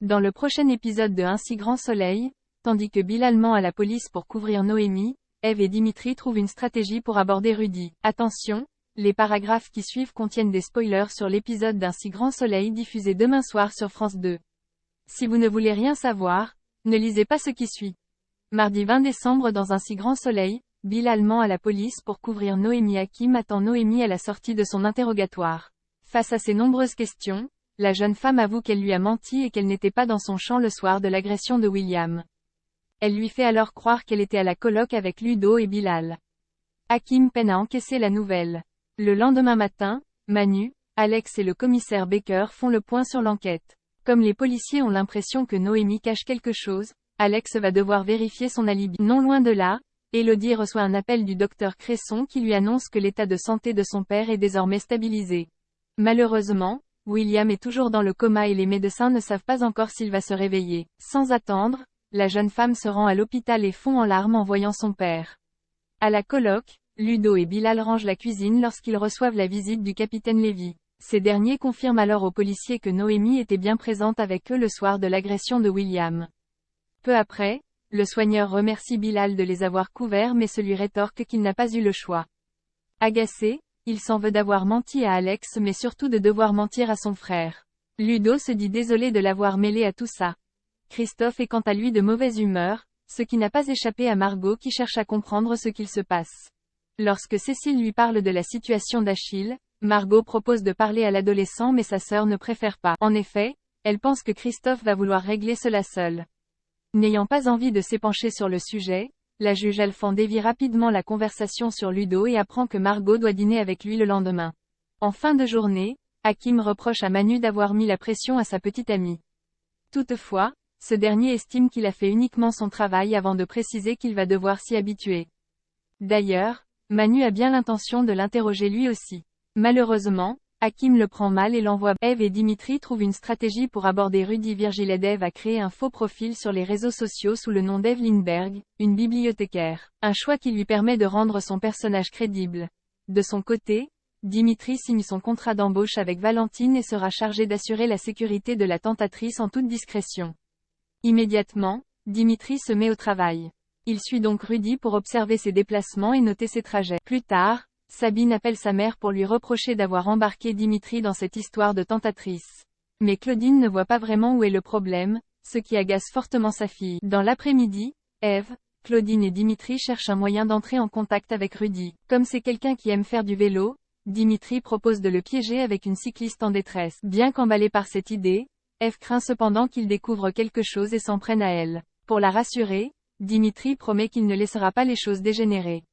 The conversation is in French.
Dans le prochain épisode de Un si grand soleil, tandis que Bilal ment à la police pour couvrir Noémie, Eve et Dimitri trouvent une stratégie pour aborder Rudy. Attention, les paragraphes qui suivent contiennent des spoilers sur l'épisode d'Un si grand soleil diffusé demain soir sur France 2. Si vous ne voulez rien savoir, ne lisez pas ce qui suit. Mardi 20 décembre dans Un si grand soleil, Bilal ment à la police pour couvrir Noémie. Hakim attend Noémie à la sortie de son interrogatoire. Face à ses nombreuses questions, la jeune femme avoue qu'elle lui a menti et qu'elle n'était pas dans son champ le soir de l'agression de William. Elle lui fait alors croire qu'elle était à la coloc avec Ludo et Bilal. Hakim peine à encaisser la nouvelle. Le lendemain matin, Manu, Alex et le commissaire Baker font le point sur l'enquête. Comme les policiers ont l'impression que Noémie cache quelque chose, Alex va devoir vérifier son alibi. Non loin de là, Elodie reçoit un appel du docteur Cresson qui lui annonce que l'état de santé de son père est désormais stabilisé. Malheureusement, William est toujours dans le coma et les médecins ne savent pas encore s'il va se réveiller. Sans attendre, la jeune femme se rend à l'hôpital et fond en larmes en voyant son père. À la coloc, Ludo et Bilal rangent la cuisine lorsqu'ils reçoivent la visite du capitaine Lévy. Ces derniers confirment alors aux policiers que Noémie était bien présente avec eux le soir de l'agression de William. Peu après, le soigneur remercie Bilal de les avoir couverts mais se lui rétorque qu'il n'a pas eu le choix. Agacé, il s'en veut d'avoir menti à Alex mais surtout de devoir mentir à son frère. Ludo se dit désolé de l'avoir mêlé à tout ça. Christophe est quant à lui de mauvaise humeur, ce qui n'a pas échappé à Margot qui cherche à comprendre ce qu'il se passe. Lorsque Cécile lui parle de la situation d'Achille, Margot propose de parler à l'adolescent mais sa sœur ne préfère pas. En effet, elle pense que Christophe va vouloir régler cela seul. N'ayant pas envie de s'épancher sur le sujet, la juge Alphand dévie rapidement la conversation sur Ludo et apprend que Margot doit dîner avec lui le lendemain. En fin de journée, Hakim reproche à Manu d'avoir mis la pression à sa petite amie. Toutefois, ce dernier estime qu'il a fait uniquement son travail avant de préciser qu'il va devoir s'y habituer. D'ailleurs, Manu a bien l'intention de l'interroger lui aussi. Malheureusement, Hakim le prend mal et l'envoie. Eve et Dimitri trouvent une stratégie pour aborder Rudy. Virgile aide Eve à créer un faux profil sur les réseaux sociaux sous le nom d'Eve Lindbergh, une bibliothécaire. Un choix qui lui permet de rendre son personnage crédible. De son côté, Dimitri signe son contrat d'embauche avec Valentine et sera chargé d'assurer la sécurité de la tentatrice en toute discrétion. Immédiatement, Dimitri se met au travail. Il suit donc Rudy pour observer ses déplacements et noter ses trajets. Plus tard, Sabine appelle sa mère pour lui reprocher d'avoir embarqué Dimitri dans cette histoire de tentatrice. Mais Claudine ne voit pas vraiment où est le problème, ce qui agace fortement sa fille. Dans l'après-midi, Eve, Claudine et Dimitri cherchent un moyen d'entrer en contact avec Rudy. Comme c'est quelqu'un qui aime faire du vélo, Dimitri propose de le piéger avec une cycliste en détresse. Bien qu'emballée par cette idée, Eve craint cependant qu'il découvre quelque chose et s'en prenne à elle. Pour la rassurer, Dimitri promet qu'il ne laissera pas les choses dégénérer.